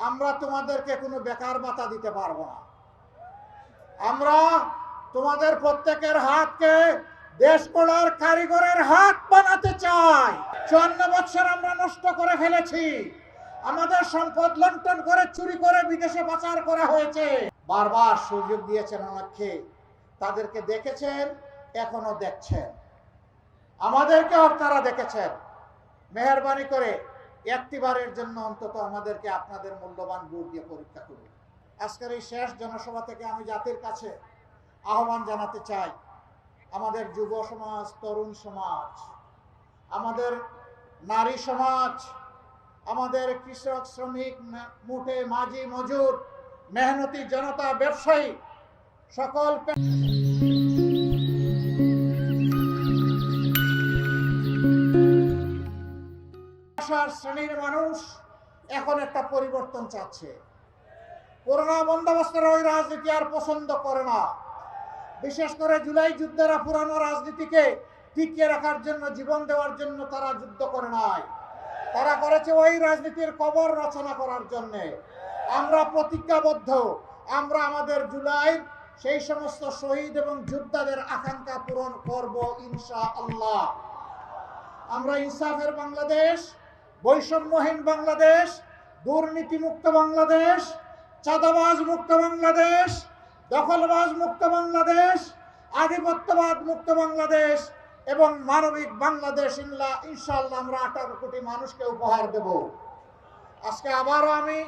আমরা তোমাদেরকে কোনো বেকার ভাতা দিতে পারবো না। আমরা তোমাদের প্রত্যেকের হাতকে দেশ গড়ার কারিগরের হাত বানাতে চাই। 54 বছর আমরা নষ্ট করে ফেলেছি, আমাদের সম্পদ লুণ্ঠন করে চুরি করে বিদেশে পাচার করা হয়েছে। বারবার সুযোগ দিয়েছেন অনেককে, তাদেরকে দেখেছেন, এখনো দেখছেন, আমাদেরকে আপনারা দেখেছেন। মেহেরবানি করে একটিবারের জন্য অন্তত আমাদেরকে আপনাদের মূল্যবান ভোট দিয়ে পরীক্ষা করুন। আজকের এই শেষ জনসভা থেকে আমি জাতির কাছে আহ্বান জানাতে চাই, আমাদের যুব সমাজ, তরুণ সমাজ, আমাদের নারী সমাজ, আমাদের কৃষক, শ্রমিক, মুঠে মাঝি, মজুর, মেহনতি জনতা, ব্যবসায়ী, সকল শ্রেণীর মানুষ এখন একটা পরিবর্তন চাচ্ছে। পুরোনো বন্দোবস্তের ওই রাজনীতি আর পছন্দ করে না। বিশেষ করে জুলাই যুদ্ধেরা পুরানো রাজনীতিকে টিকিয়ে রাখার জন্য, জীবন দেওয়ার জন্য তারা যুদ্ধ করে নাই, তারা করেছে ওই রাজনীতির কবর রচনা করার জন্য। আমরা প্রতিজ্ঞাবদ্ধ, আমরা আমাদের জুলাইয়ের সেই সমস্ত শহীদ এবং যোদ্ধাদের আকাঙ্ক্ষা পূরণ করব ইনশাআল্লাহ। আমরা ইনসাফের বাংলাদেশ, বৈষম্যহীন বাংলাদেশ, দুর্নীতি মুক্ত বাংলাদেশ, চাঁদাবাজ মুক্ত বাংলাদেশ, দখলবাজ মুক্ত বাংলাদেশ, আধিপত্যবাদ মুক্ত বাংলাদেশ এবং মানবিক বাংলাদেশ ইনশাআল্লাহ আমরা 18 কোটি মানুষকে উপহার দেব। আজকে আবারও আমি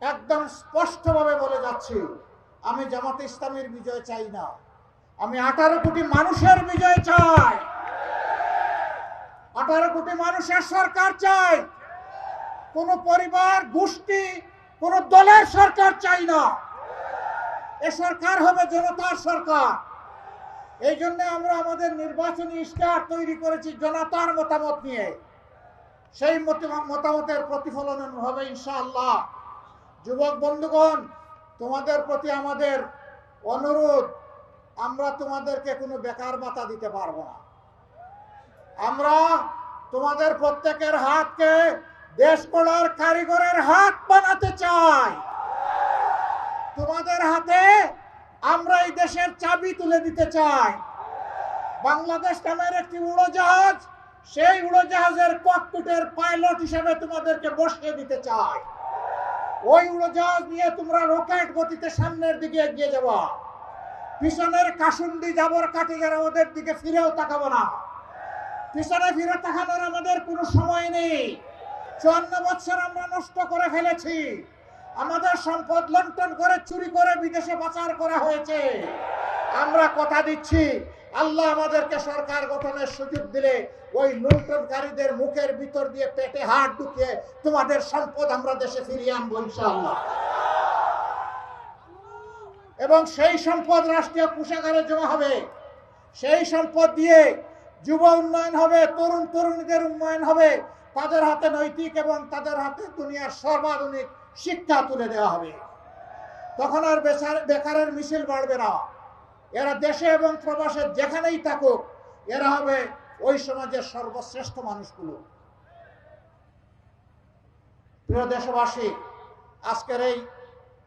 একদম স্পষ্টভাবে বলে যাচ্ছি, আমি জামাতে ইসলামীর বিজয় চাই না, আমি 18 কোটি মানুষের বিজয় চাই। 18 কোটি মানুষের সরকার চাই, কোন পরিবার, গোষ্ঠী, কোন দলের সরকার চাই না। এ সরকার হবে জনতার সরকার। এই জন্য আমরা আমাদের নির্বাচনী ইশতেহার তৈরি করেছি জনতার মতামত নিয়ে। সেই মতামতের প্রতিফলন হবে ইনশাআল্লাহ। যুবক বন্ধুগণ, তোমাদের প্রতি আমাদের অনুরোধ, আমরা তোমাদেরকে কোনো বেকার ভাতা দিতে পারবো না। আমরা তোমাদের প্রত্যেকের হাতকে দেশ গড়ার কারিগরের হাত বানাতে চাই। তোমাদের হাতে আমরা এই দেশের চাবি তুলে দিতে চাই। বাংলাদেশ নামের একটি উড়োজাহাজ, সেই উড়োজাহাজের ককপিটের পাইলট হিসেবে তোমাদেরকে বসিয়ে দিতে চাই। ওই উড়োজাহাজ নিয়ে তোমরা রকেট গতিতে সামনের দিকে এগিয়ে যাবা। পিছনের কাসুন্দি জাবর কাঠি যারা, ওদের দিকে ফিরেও তাকাবো না। পিছনে ফিরে তাকানোর আমাদের কোনো সময় নেই। 54 বছর আমরা নষ্ট করে ফেলেছি, আমাদের সম্পদ লুণ্ঠন করে চুরি করে বিদেশে পাচার করা হয়েছে। আমরা কথা দিচ্ছি, আল্লাহ আমাদেরকে সরকার গঠনের সুযোগ দিলে ওই লুণ্ঠনকারীদের মুখের ভিতর দিয়ে পেটে হাত ঢুকিয়ে তোমাদের সম্পদ আমরা দেশে ফিরিয়ে আনবো ইনশাআল্লাহ। এবং সেই সম্পদ রাষ্ট্রীয় কোষাগারে জমা হবে। সেই সম্পদ দিয়ে যুব উন্নয়ন হবে, তরুণ তরুণীদের উন্নয়ন হবে, তাদের হাতে নৈতিক এবং তাদের হাতে দুনিয়ার সর্বাধুনিক শিক্ষা তুলে দেওয়া হবে। তখন আর বেকারের মিছিল বাড়বে না। এরা দেশে এবং প্রবাসে যেখানেই থাকুক, এরা হবে ওই সমাজের সর্বশ্রেষ্ঠ মানুষগুলো। প্রিয় দেশবাসী, আজকের এই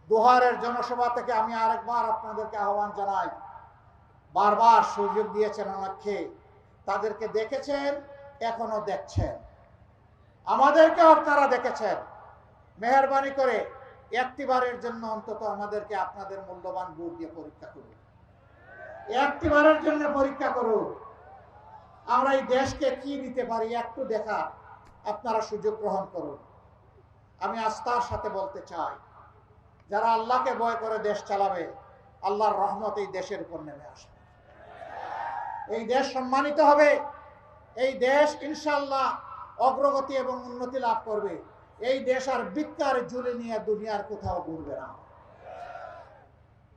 দোহারের জনসভা থেকে আমি আরেকবার আপনাদেরকে আহ্বান জানাই, বারবার সুযোগ দিয়েছেন অনেককে, তাদেরকে দেখেছেন, এখনো দেখছেন, আমাদেরকে আপনারা দেখেছেন। মেহেরবানি করে একটিবারের জন্য অন্তত আমাদেরকে আপনাদের মূল্যবান ভোট দিয়ে পরীক্ষা করুন। একটিবারের জন্য পরীক্ষা করুন, আমরা এই দেশকে কি দিতে পারি একটু দেখা আপনারা সুযোগ গ্রহণ করুন। আমি আস্থার সাথে বলতে চাই, যারা আল্লাহকে ভয় করে দেশ চালাবে, আল্লাহর রহমত এই দেশের উপর নেমে আসবে। এই দেশ সম্মানিত হবে, এই দেশ ইনশাআল্লাহ অগ্রগতি এবং উন্নতি লাভ করবে। এই দেশ আর বিকার ঝুলে নিয়ে দুনিয়ার কোথাও ঘুরবে না।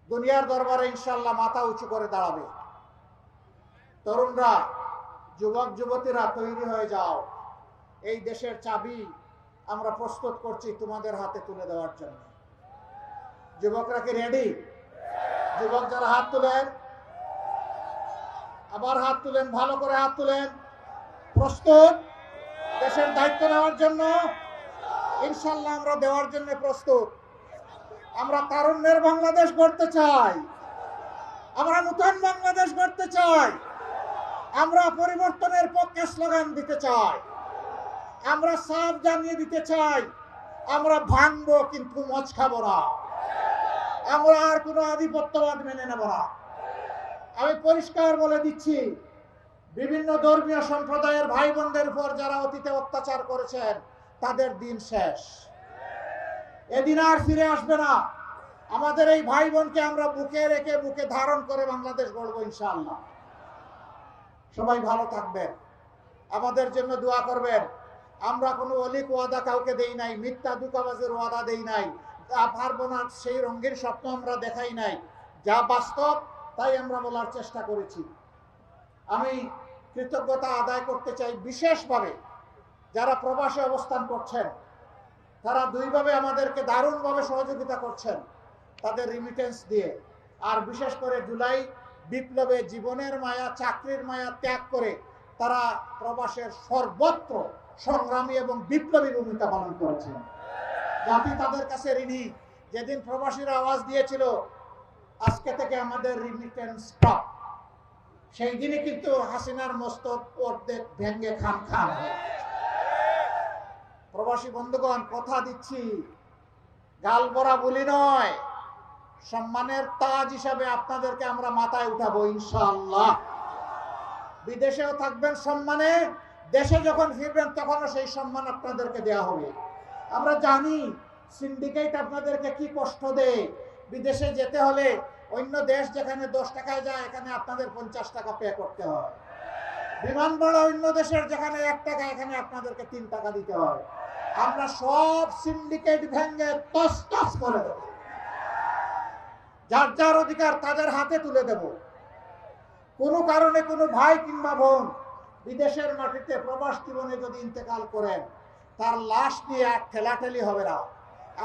দুনিয়ার দরবারে ইনশাআল্লাহ মাথা উঁচু করে দাঁড়াবে। তরুণরা, যুবক যুবতীরা তৈরি হয়ে যাও। এই দেশের চাবি আমরা প্রস্তুত করছি তোমাদের হাতে তুলে দেওয়ার জন্য। যুবকরা কি রেডি? যুবক যারা হাত তুলেন, আবার হাত তুলেন, ভালো করে হাত তুলেন। প্রস্তুত দেশের দায়িত্ব নেওয়ার জন্য? ইনশাল্লাহ আমরা দেওয়ার জন্য প্রস্তুত। আমরা তারুণ্যের বাংলাদেশ গড়তে চাই, আমরা নতুন বাংলাদেশ গড়তে চাই, আমরা পরিবর্তনের পক্ষে স্লোগান দিতে চাই, আমরা সাফ জানিয়ে দিতে চাই আমরা ভাঙবো কিন্তু মদ খাবো না, আমরা আর কোনো আধিপত্যবাদ মেনে নেব না। আমি পরিষ্কার বলে দিচ্ছি, বিভিন্ন ধর্মীয় সম্প্রদায়ের ভাই বোনদের উপর যারা অতীতে অত্যাচার করেছেন তাদের দিন শেষ, এদিন আর ফিরে আসবে না। আমাদের এই ভাই বোনকে আমরা বুকে রেখে বুকে ধারণ করে বাংলাদেশ গড়বো ইনশাআল্লাহ। সবাই ভালো থাকবেন, আমাদের জন্য দোয়া করবেন। আমরা কোনো অলিক ওয়াদা কাউকে দেই নাই, মিথ্যা দুকাবাজের ওয়াদা দেই নাই, যা পারবো না সেই রঙের স্বপ্ন আমরা দেখাই নাই, যা বাস্তব তাই আমরা বলার চেষ্টা করেছি। আমি কৃতজ্ঞতা আদায় করতে চাই বিশেষভাবে যারা প্রবাসে অবস্থান করছেন, তারা দুইভাবে আমাদেরকে দারুণভাবে সহযোগিতা করছেন, তাদের রিমিটেন্স দিয়ে। আর বিশেষ করে জুলাই বিপ্লবে জীবনের মায়া চাকরির মায়া ত্যাগ করে তারা প্রবাসের সর্বত্র সংগ্রামী এবং বিপ্লবী ভূমিকা পালন করেছেন। জাতি তাদের কাছে ঋণী। যেদিন প্রবাসীরা আওয়াজ দিয়েছিল আজকে থেকে আমাদের রিমিটেন্স স্টপ, সেই দিনই কিন্তু হাসিনার মস্তক অর্ধেক ভেঙ্গে খান খান। প্রবাসী বন্ধুগণ, কথা দিচ্ছি, গাল বরা বলি নয়, সম্মানের তাজ হিসাবে আপনাদেরকে আমরা মাথায় উঠাবো ইনশাআল্লাহ। বিদেশেও থাকবেন সম্মানে, দেশে যখন ফিরবেন তখনও সেই সম্মান আপনাদেরকে দেওয়া হবে। আমরা জানি সিন্ডিকেট আপনাদেরকে কি কষ্ট দেয়। বিদেশে যেতে হলে অন্য দেশ যেখানে 10 টাকায় যায় এখানে আপনাদের 50 টাকা পে করতে হয়। বিমান ভাড়া অন্য দেশের যেখানে 1 টাকা, এখানে আপনাদেরকে 3 টাকা দিতে হয়। আমরা সব সিন্ডিকেট ভেঙে তস তস করে দেব, যার যার অধিকার তাদের হাতে তুলে দেব। কোনো কারণে কোনো ভাই কিংবা বোন বিদেশের মাটিতে প্রবাস জীবনে যদি ইন্তেকাল করেন, তার লাশ নিয়ে আর ঠেলাঠেলি হবে না।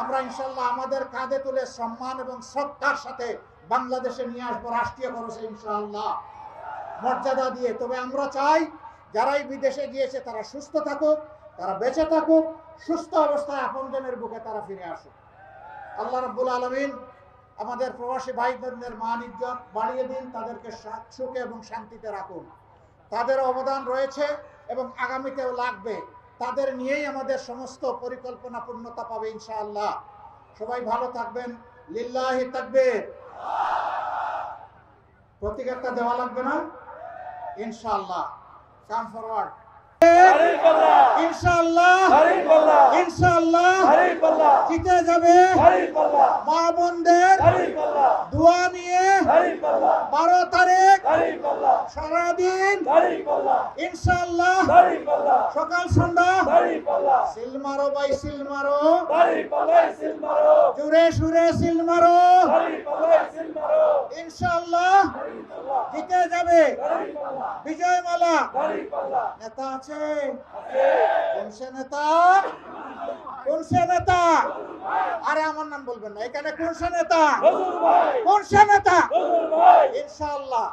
আমরা ইনশাল্লাহ আমাদের কাঁধে তুলে সম্মান এবং শ্রদ্ধার সাথে বাংলাদেশে নিয়ে আসবো, রাষ্ট্রীয় খরচে ইনশাআল্লাহ, মর্যাদা দিয়ে। তবে আমরা চাই যারাই বিদেশে গিয়েছে তারা সুস্থ থাকুক, তারা বেঁচে থাকুক, সুস্থ অবস্থায় আপনজনের বুকে তারা ফিরে আসুক। আল্লাহ রাব্বুল আলামিন আমাদের প্রবাসী ভাই বোনদের মান ইজ্জত বাড়িয়ে দিন, তাদেরকে সুখে এবং শান্তিতে রাখুন। তাদের অবদান রয়েছে এবং আগামীতেও লাগবে, তাদের নিয়েই আমাদের সমস্ত পরিকল্পনা পূর্ণতা পাবে ইনশাআল্লাহ। সবাই ভালো থাকবেন। লিল্লাহি তাকবীর। প্রতীক একটা দেওয়া লাগবে না ইনশাআল্লাহ। কাম ফরওয়ার্ড ইনশাআল্লাহ, ইনশাআল্লাহ জিতে যাবে মা বোনদের দোয়া নিয়ে 12 তারিখ সারাদিন ইনশাআল্লাহ, সকাল সন্ধ্যা সিল মারো ভাই সিল মারো, জুড়ে সুরে সিল মারো, ইনশাআল্লাহ জিতে যাবে বিজয় মালা। নেতা আছে? কোন সে নেতা? কোন সে নেতা? আরে আমার নাম বলবেন না, এখানে কোন সে নেতা? কোন সে নেতা? ইনশাআল্লাহ।